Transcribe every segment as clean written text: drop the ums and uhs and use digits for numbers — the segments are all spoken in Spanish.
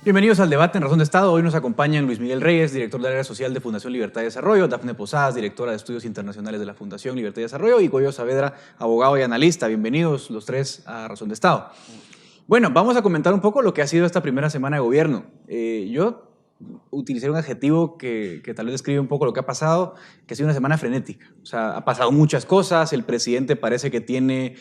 Bienvenidos al debate en Razón de Estado. Hoy nos acompañan Luis Miguel Reyes, director del área social de Fundación Libertad y Desarrollo, Dafne Posadas, directora de Estudios Internacionales de la Fundación Libertad y Desarrollo, y Goyo Saavedra, abogado y analista. Bienvenidos los tres a Razón de Estado. Bueno, vamos a comentar un poco lo que ha sido esta primera semana de gobierno. Yo utilicé un adjetivo que tal vez describe un poco lo que ha pasado, que ha sido una semana frenética. O sea, ha pasado muchas cosas, el presidente parece que tiene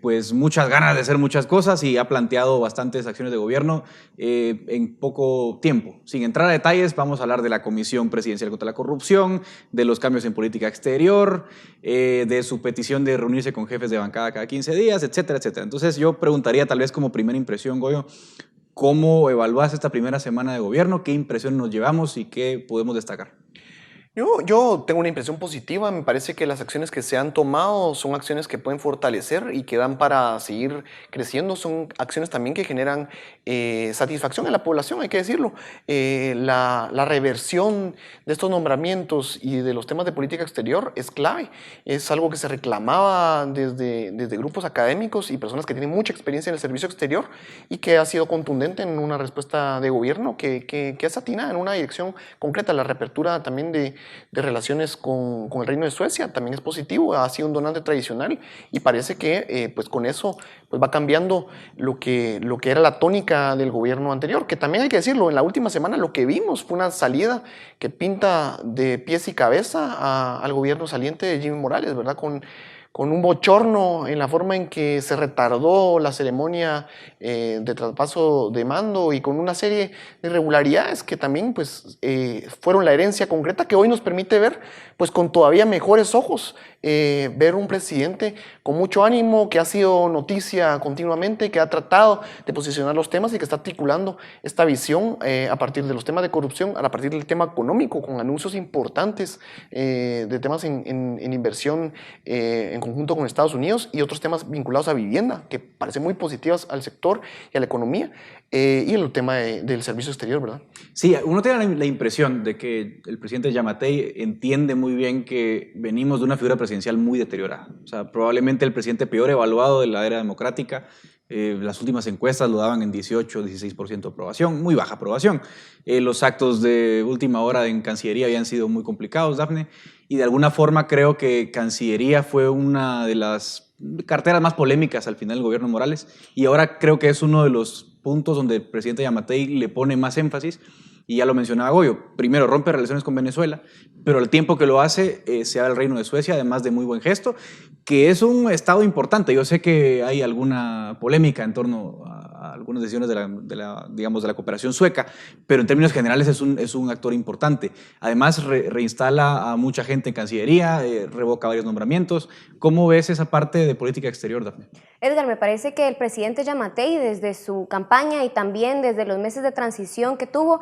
pues muchas ganas de hacer muchas cosas y ha planteado bastantes acciones de gobierno en poco tiempo. Sin entrar a detalles, vamos a hablar de la Comisión Presidencial contra la Corrupción, de los cambios en política exterior, de su petición de reunirse con jefes de bancada cada 15 días, etcétera, etcétera. Entonces yo preguntaría tal vez como primera impresión, Goyo, ¿cómo evalúas esta primera semana de gobierno? ¿Qué impresión nos llevamos y qué podemos destacar? Yo tengo una impresión positiva. Me parece que las acciones que se han tomado son acciones que pueden fortalecer y que dan para seguir creciendo. Son acciones también que generan satisfacción en la población, hay que decirlo. La reversión de estos nombramientos y de los temas de política exterior es clave. Es algo que se reclamaba desde grupos académicos y personas que tienen mucha experiencia en el servicio exterior y que ha sido contundente en una respuesta de gobierno que es atinada en una dirección concreta. La reapertura también de relaciones con el Reino de Suecia también es positivo, ha sido un donante tradicional y parece que pues con eso pues va cambiando lo que era la tónica del gobierno anterior, que también hay que decirlo, en la última semana lo que vimos fue una salida que pinta de pies y cabeza al gobierno saliente de Jimmy Morales, ¿verdad? Con un bochorno en la forma en que se retardó la ceremonia de traspaso de mando y con una serie de irregularidades que también pues, fueron la herencia concreta que hoy nos permite ver pues, con todavía mejores ojos, ver un presidente con mucho ánimo, que ha sido noticia continuamente, que ha tratado de posicionar los temas y que está articulando esta visión a partir de los temas de corrupción, a partir del tema económico, con anuncios importantes de temas en inversión en conjunto con Estados Unidos y otros temas vinculados a vivienda, que parecen muy positivas al sector y a la economía, y el tema del servicio exterior, ¿verdad? Sí, uno tiene la impresión de que el presidente Giammattei entiende muy bien que venimos de una figura presidencial muy deteriorada. O sea, probablemente el presidente peor evaluado de la era democrática. Las últimas encuestas lo daban en 18-16% de aprobación, muy baja aprobación. Los actos de última hora en Cancillería habían sido muy complicados, Dafne, y de alguna forma creo que Cancillería fue una de las carteras más polémicas al final del gobierno Morales, y ahora creo que es uno de los puntos donde el presidente Giammattei le pone más énfasis, y ya lo mencionaba Goyo. Primero, rompe relaciones con Venezuela, pero al tiempo que lo hace, se da el Reino de Suecia, además de muy buen gesto, que es un estado importante. Yo sé que hay alguna polémica en torno a algunas decisiones digamos, de la cooperación sueca, pero en términos generales es un actor importante. Además, reinstala a mucha gente en Cancillería, revoca varios nombramientos. ¿Cómo ves esa parte de política exterior, Dafne? Edgar, me parece que el presidente Giammattei, desde su campaña y también desde los meses de transición que tuvo,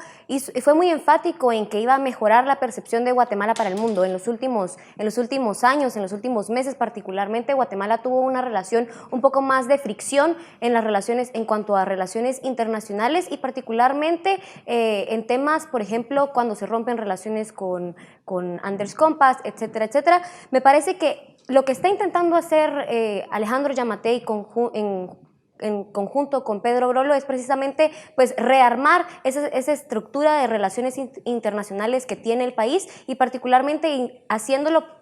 fue muy enfático en que iba a mejorar la percepción de Guatemala para el mundo. En los últimos años, en los últimos meses particularmente, Guatemala tuvo una relación un poco más de fricción en las relaciones, en cuanto a relaciones internacionales y particularmente en temas, por ejemplo, cuando se rompen relaciones con Anders Kompass, etcétera, etcétera. Me parece que lo que está intentando hacer Alejandro Giammattei en conjunto con Pedro Grolo es precisamente pues, rearmar esa estructura de relaciones internacionales que tiene el país y particularmente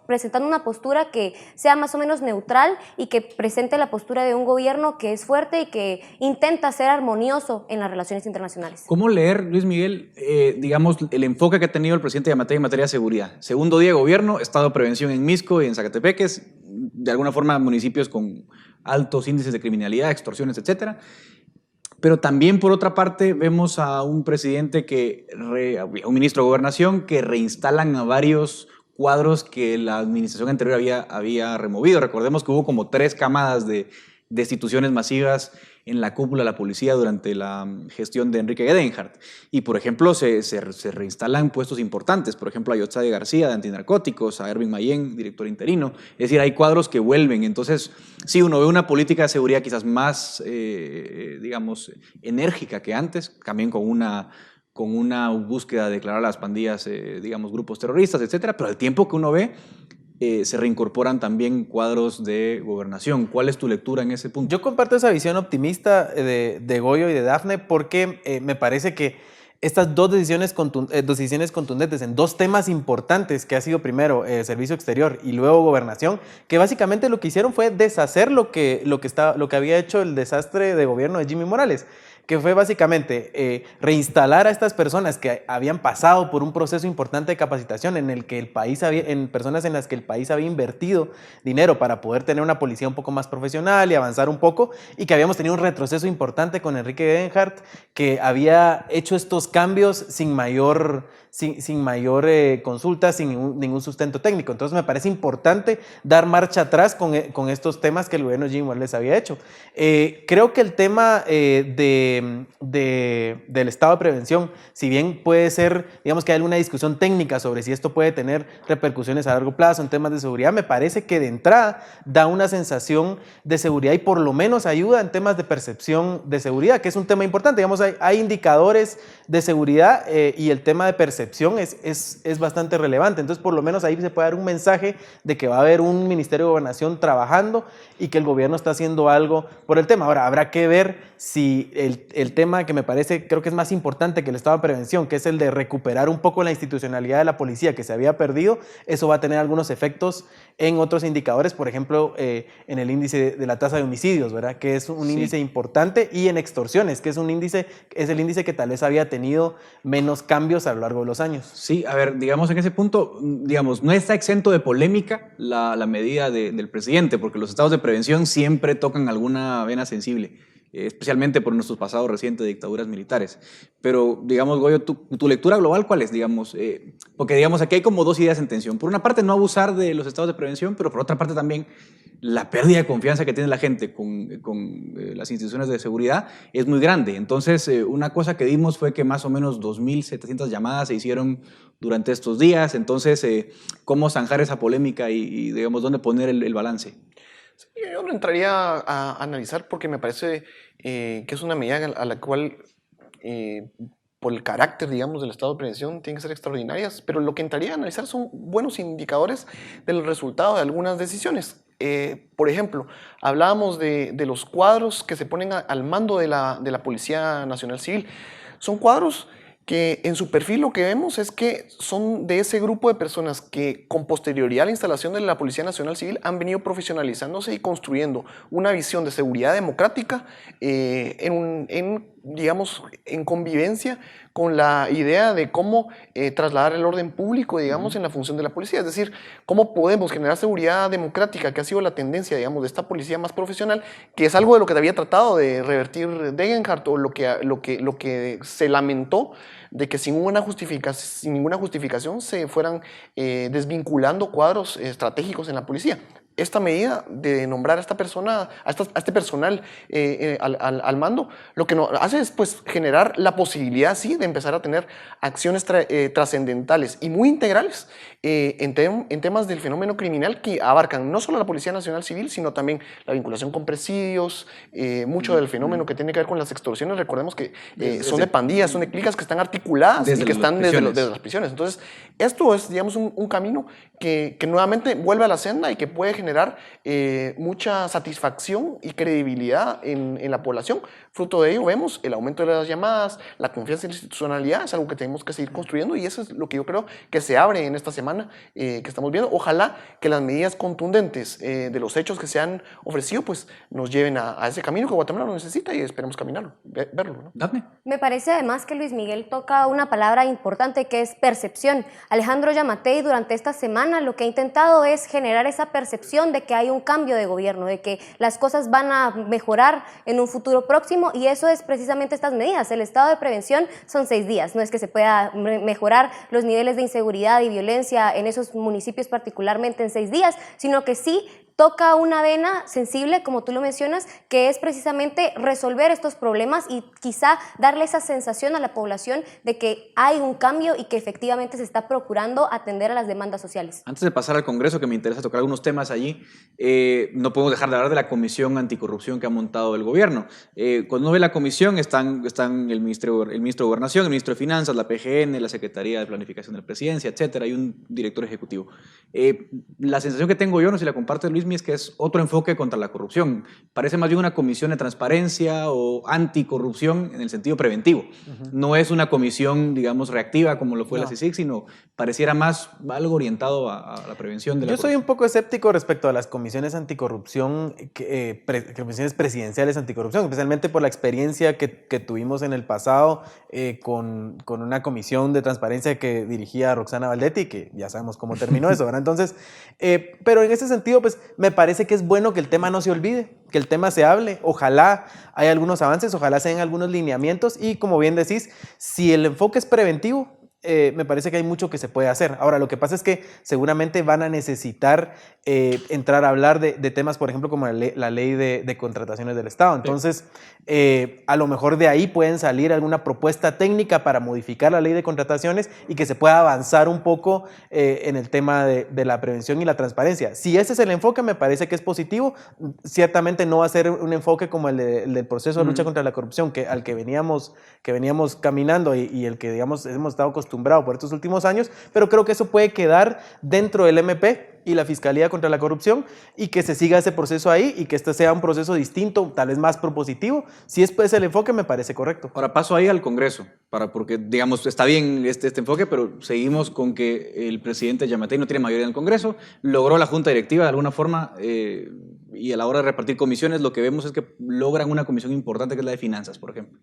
presentando una postura que sea más o menos neutral y que presente la postura de un gobierno que es fuerte y que intenta ser armonioso en las relaciones internacionales. ¿Cómo leer, Luis Miguel, digamos, el enfoque que ha tenido el presidente Giammattei en materia de seguridad? Segundo día de gobierno, estado de prevención en Misco y en Zacatepeques, de alguna forma municipios con altos índices de criminalidad, extorsiones, etcétera. Pero también, por otra parte, vemos a un presidente un ministro de Gobernación que reinstalan a varios cuadros que la administración anterior había removido. Recordemos que hubo como 3 camadas de destituciones masivas en la cúpula de la policía durante la gestión de Enrique Gedenhardt. Y, por ejemplo, se reinstalan puestos importantes. Por ejemplo, a Yotzade García, de antinarcóticos, a Erwin Mayén, director interino. Es decir, hay cuadros que vuelven. Entonces, sí, uno ve una política de seguridad quizás más, digamos, enérgica que antes, también con una búsqueda de declarar a las pandillas, digamos, grupos terroristas, etcétera. Pero al tiempo que uno ve se reincorporan también cuadros de gobernación. ¿Cuál es tu lectura en ese punto? Yo comparto esa visión optimista de Goyo y de Dafne porque me parece que estas dos decisiones contundentes en dos temas importantes que ha sido primero servicio exterior y luego gobernación, que básicamente lo que hicieron fue deshacer lo que había hecho el desastre de gobierno de Jimmy Morales, que fue básicamente reinstalar a estas personas que habían pasado por un proceso importante de capacitación en personas en las que el país había invertido dinero para poder tener una policía un poco más profesional y avanzar un poco, y que habíamos tenido un retroceso importante con Enrique Gegenhardt, que había hecho estos cambios sin mayor consulta, sin ningún sustento técnico. Entonces me parece importante dar marcha atrás con estos temas que el gobierno de Jimmy Morales había hecho. Creo que el tema del estado de prevención, si bien puede ser, digamos que hay alguna discusión técnica sobre si esto puede tener repercusiones a largo plazo en temas de seguridad, me parece que de entrada da una sensación de seguridad y por lo menos ayuda en temas de percepción de seguridad, que es un tema importante. Digamos, hay indicadores de seguridad y el tema de percepción es bastante relevante. Entonces, por lo menos ahí se puede dar un mensaje de que va a haber un Ministerio de Gobernación trabajando y que el gobierno está haciendo algo por el tema. Ahora, habrá que ver si el tema que me parece, creo que es más importante que el estado de prevención, que es el de recuperar un poco la institucionalidad de la policía que se había perdido, eso va a tener algunos efectos en otros indicadores, por ejemplo, en el índice de la tasa de homicidios, ¿verdad? Que es un índice importante, y en extorsiones, que es el índice que tal vez había tenido menos cambios a lo largo de los años. Sí, a ver, digamos en ese punto, digamos, no está exento de polémica la medida del presidente, porque los estados de prevención siempre tocan alguna vena sensible, especialmente por nuestros pasados recientes de dictaduras militares. Pero, digamos, Goyo, ¿tu lectura global cuál es? Digamos, porque, digamos, aquí hay como dos ideas en tensión. Por una parte, no abusar de los estados de prevención, pero por otra parte también la pérdida de confianza que tiene la gente con las instituciones de seguridad es muy grande. Entonces, una cosa que vimos fue que más o menos 2.700 llamadas se hicieron durante estos días. Entonces, ¿cómo zanjar esa polémica y digamos, dónde poner el balance? Sí, yo no entraría a analizar porque me parece que es una medida a la cual, por el carácter, digamos, del estado de prevención, tienen que ser extraordinarias, pero lo que entraría a analizar son buenos indicadores del resultado de algunas decisiones. Por ejemplo, hablábamos de los cuadros que se ponen al mando de la Policía Nacional Civil. Son cuadros que en su perfil lo que vemos es que son de ese grupo de personas que con posterioridad a la instalación de la Policía Nacional Civil han venido profesionalizándose y construyendo una visión de seguridad democrática digamos, en convivencia con la idea de cómo trasladar el orden público, digamos, en la función de la policía. Es decir, cómo podemos generar seguridad democrática, que ha sido la tendencia, digamos, de esta policía más profesional, que es algo de lo que había tratado de revertir Degenhardt, o lo que se lamentó de que sin ninguna justificación se fueran desvinculando cuadros estratégicos en la policía. Esta medida de nombrar a esta persona, a este personal al mando, lo que nos hace es, pues, generar la posibilidad, sí, de empezar a tener acciones trascendentales y muy integrales en temas del fenómeno criminal, que abarcan no solo la Policía Nacional Civil, sino también la vinculación con presidios, mucho del fenómeno que tiene que ver con las extorsiones. Recordemos que son de pandillas, son de clicas que están articuladas y que están desde las prisiones. Entonces, esto es, digamos, un camino que nuevamente vuelve a la senda y que puede generar mucha satisfacción y credibilidad en la población. Fruto de ello vemos el aumento de las llamadas, la confianza en la institucionalidad, es algo que tenemos que seguir construyendo, y eso es lo que yo creo que se abre en esta semana que estamos viendo. Ojalá que las medidas contundentes de los hechos que se han ofrecido, pues, nos lleven a ese camino que Guatemala lo necesita, y esperemos caminarlo, verlo, ¿no? Dafne. Me parece además que Luis Miguel toca una palabra importante, que es percepción. Alejandro Yamatei durante esta semana lo que ha intentado es generar esa percepción de que hay un cambio de gobierno, de que las cosas van a mejorar en un futuro próximo, y eso es precisamente estas medidas. El estado de prevención son 6 días, no es que se pueda mejorar los niveles de inseguridad y violencia en esos municipios particularmente en 6 días, sino que sí toca una vena sensible, como tú lo mencionas, que es precisamente resolver estos problemas y quizá darle esa sensación a la población de que hay un cambio y que efectivamente se está procurando atender a las demandas sociales. Antes de pasar al Congreso, que me interesa tocar algunos temas allí, no podemos dejar de hablar de la comisión anticorrupción que ha montado el gobierno. Cuando uno ve la comisión, están el ministro de Gobernación, el ministro de Finanzas, la PGN, la Secretaría de Planificación de la Presidencia, etcétera, y un director ejecutivo. La sensación que tengo yo, no sé si la comparte Luismi, es que es otro enfoque contra la corrupción. Parece más bien una comisión de transparencia o anticorrupción en el sentido preventivo. No es una comisión, digamos, reactiva como lo fue la CICIG, sino pareciera más algo orientado a la prevención de la corrupción. Yo soy un poco escéptico respecto a las comisiones anticorrupción, comisiones presidenciales anticorrupción, especialmente por la experiencia que tuvimos en el pasado con una comisión de transparencia que dirigía Roxana Valdetti, que ya sabemos cómo terminó eso, ¿verdad? Entonces, pero en ese sentido, pues me parece que es bueno que el tema no se olvide, que el tema se hable. Ojalá haya algunos avances, ojalá se den algunos lineamientos y, como bien decís, si el enfoque es preventivo, me parece que hay mucho que se puede hacer. Ahora, lo que pasa es que seguramente van a necesitar entrar a hablar de temas, por ejemplo, como la ley de contrataciones del Estado. Entonces, a lo mejor de ahí pueden salir alguna propuesta técnica para modificar la ley de contrataciones y que se pueda avanzar un poco en el tema de la prevención y la transparencia. Si ese es el enfoque, me parece que es positivo. Ciertamente no va a ser un enfoque como el del proceso de lucha contra la corrupción, al que veníamos caminando y el que, digamos, hemos estado acostumbrados por estos últimos años, pero creo que eso puede quedar dentro del MP y la Fiscalía contra la Corrupción y que se siga ese proceso ahí y que este sea un proceso distinto, tal vez más propositivo. Si es pues el enfoque, me parece correcto. Ahora paso ahí al Congreso, porque digamos está bien este enfoque, pero seguimos con que el presidente Yamatei no tiene mayoría en el Congreso, logró la Junta Directiva de alguna forma y a la hora de repartir comisiones lo que vemos es que logran una comisión importante que es la de Finanzas, por ejemplo.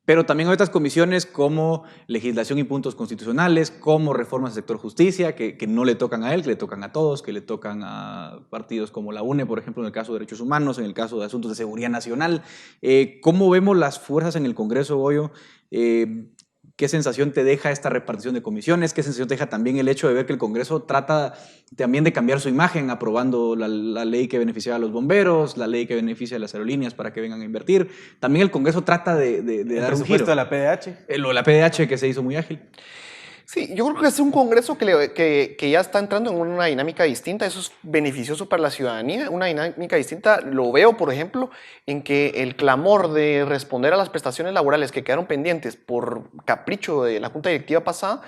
Pero también hay otras comisiones como legislación y puntos constitucionales, como reformas del sector justicia, que no le tocan a él, que le tocan a todos, que le tocan a partidos como la UNE, por ejemplo, en el caso de derechos humanos, en el caso de asuntos de seguridad nacional. ¿Cómo vemos las fuerzas en el Congreso, Goyo? ¿Qué sensación te deja esta repartición de comisiones? ¿Qué sensación te deja también el hecho de ver que el Congreso trata también de cambiar su imagen, aprobando la ley que beneficia a los bomberos, la ley que beneficia a las aerolíneas para que vengan a invertir? También el Congreso trata de dar un giro. El presupuesto de la PDH. La PDH que se hizo muy ágil. Sí, yo creo que es un Congreso que ya está entrando en una dinámica distinta. Eso es beneficioso para la ciudadanía. Una dinámica distinta lo veo, por ejemplo, en que el clamor de responder a las prestaciones laborales que quedaron pendientes por capricho de la Junta Directiva pasada,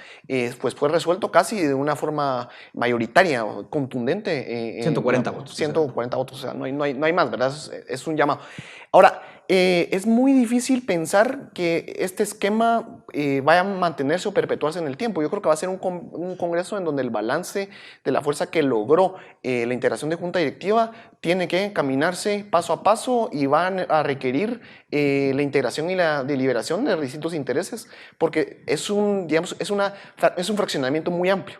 pues fue resuelto casi de una forma mayoritaria o contundente. 140 votos. 140 votos, o sea, no hay más, ¿verdad? Es un llamado. Ahora, es muy difícil pensar que este esquema vaya a mantenerse o perpetuarse en el tiempo. Yo creo que va a ser un Congreso en donde el balance de la fuerza que logró la integración de Junta Directiva tiene que caminarse paso a paso y van a requerir la integración y la deliberación de distintos intereses, porque es un fraccionamiento muy amplio.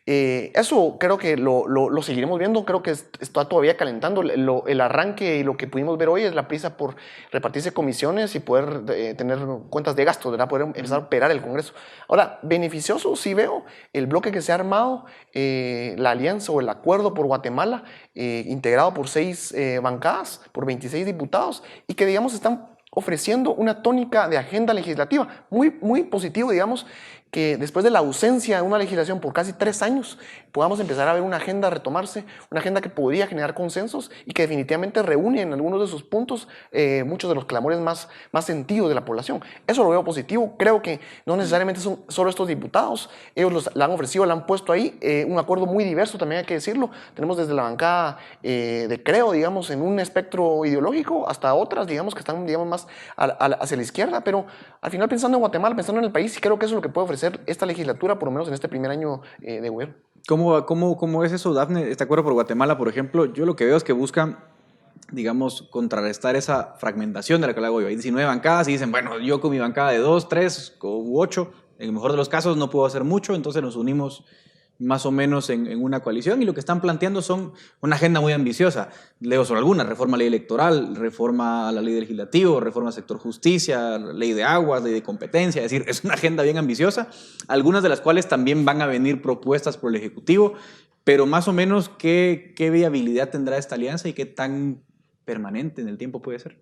Eso creo que lo seguiremos viendo, creo que está todavía calentando. El arranque y lo que pudimos ver hoy es la prisa por repartirse comisiones y poder tener cuentas de gasto, ¿verdad? Poder empezar a operar el Congreso. Ahora, beneficioso sí veo el bloque que se ha armado, la alianza o el acuerdo por Guatemala, integrado por 6 bancadas, por 26 diputados, y que, digamos, están ofreciendo una tónica de agenda legislativa muy, muy positivo, digamos, que después de la ausencia de una legislación por casi 3 años, podamos empezar a ver una agenda retomarse, una agenda que podría generar consensos y que definitivamente reúne en algunos de sus puntos muchos de los clamores más sentidos de la población. Eso lo veo positivo. Creo que no necesariamente son solo estos diputados, ellos la han ofrecido, la han puesto ahí, un acuerdo muy diverso, también hay que decirlo. Tenemos desde la bancada de Creo, digamos, en un espectro ideológico, hasta otras, digamos, que están, digamos, más hacia la izquierda, pero al final pensando en Guatemala, pensando en el país, creo que eso es lo que puede ofrecer esta legislatura, por lo menos en este primer año de gobierno. ¿Cómo es eso, Dafne? Este acuerdo por Guatemala, por ejemplo, yo lo que veo es que buscan, digamos, contrarrestar esa fragmentación de la que hago yo. Hay 19 bancadas y dicen, bueno, yo con mi bancada de 2, 3 u 8, en el mejor de los casos no puedo hacer mucho, entonces nos unimos más o menos en una coalición y lo que están planteando son una agenda muy ambiciosa. Leo sobre algunas: reforma a la ley electoral, reforma a la ley legislativa, reforma al sector justicia, ley de aguas, ley de competencia. Es decir, es una agenda bien ambiciosa, algunas de las cuales también van a venir propuestas por el Ejecutivo, pero más o menos ¿qué viabilidad tendrá esta alianza y qué tan permanente en el tiempo puede ser?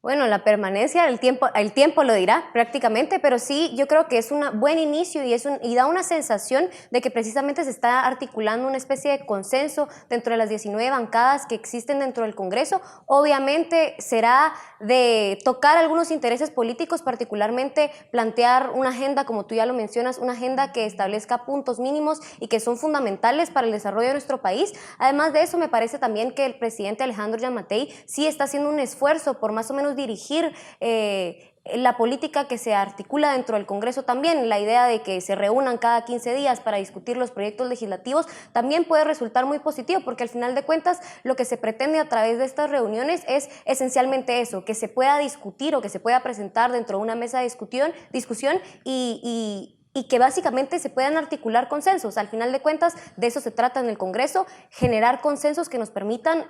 Bueno, la permanencia, el tiempo lo dirá prácticamente, pero sí, yo creo que es un buen inicio y da una sensación de que precisamente se está articulando una especie de consenso dentro de las 19 bancadas que existen dentro del Congreso. Obviamente será de tocar algunos intereses políticos, particularmente plantear una agenda, como tú ya lo mencionas, una agenda que establezca puntos mínimos y que son fundamentales para el desarrollo de nuestro país. Además de eso, me parece también que el presidente Alejandro Giammattei sí está haciendo un esfuerzo por más o menos dirigir la política que se articula dentro del Congreso también. La idea de que se reúnan cada 15 días para discutir los proyectos legislativos también puede resultar muy positivo, porque al final de cuentas lo que se pretende a través de estas reuniones es esencialmente eso, que se pueda discutir o que se pueda presentar dentro de una mesa de discusión y que básicamente se puedan articular consensos. Al final de cuentas, de eso se trata en el Congreso, generar consensos que nos permitan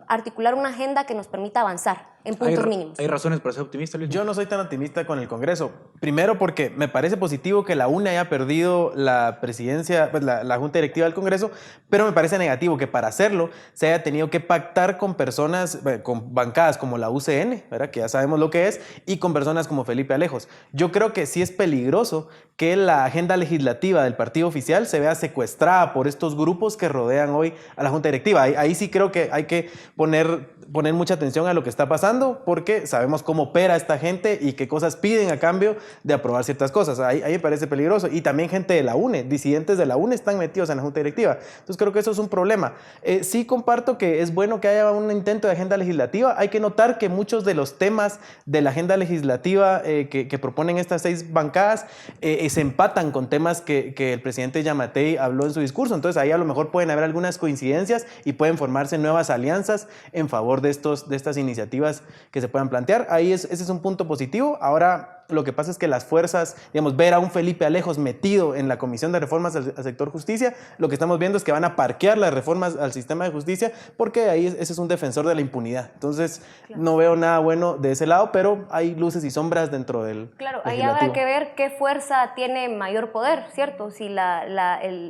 articular una agenda que nos permita avanzar en puntos mínimos. ¿Hay razones para ser optimista, Luis? Yo no soy tan optimista con el Congreso. Primero porque me parece positivo que la UNE haya perdido la presidencia, pues la Junta Directiva del Congreso, pero me parece negativo que para hacerlo se haya tenido que pactar con personas, con bancadas como la UCN, ¿verdad? Que ya sabemos lo que es, y con personas como Felipe Alejos. Yo creo que sí es peligroso que la agenda legislativa del partido oficial se vea secuestrada por estos grupos que rodean hoy a la Junta Directiva. Ahí sí creo que hay que poner mucha atención a lo que está pasando, porque sabemos cómo opera esta gente y qué cosas piden a cambio de aprobar ciertas cosas. Ahí me parece peligroso. Y también gente de la UNE, disidentes de la UNE están metidos en la Junta Directiva. Entonces creo que eso es un problema. Sí comparto que es bueno que haya un intento de agenda legislativa. Hay que notar que muchos de los temas de la agenda legislativa que proponen estas 6 bancadas se empatan con temas que el presidente Giammattei habló en su discurso. Entonces ahí a lo mejor pueden haber algunas coincidencias y pueden formarse nuevas alianzas en favor de estas iniciativas que se puedan plantear. Ese es un punto positivo. Ahora, lo que pasa es que las fuerzas, digamos, ver a un Felipe Alejos metido en la Comisión de Reformas al Sector Justicia, lo que estamos viendo es que van a parquear las reformas al sistema de justicia, porque ahí ese es un defensor de la impunidad. Entonces, no veo nada bueno de ese lado, pero hay luces y sombras dentro del ahí habrá que ver qué fuerza tiene mayor poder, ¿cierto? Si la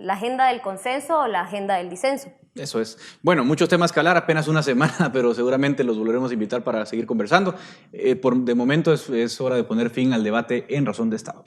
agenda del consenso o la agenda del disenso. Eso es. Bueno, muchos temas que hablar, apenas una semana, pero seguramente los volveremos a invitar para seguir conversando. De momento es hora de poner fin al debate en Razón de Estado.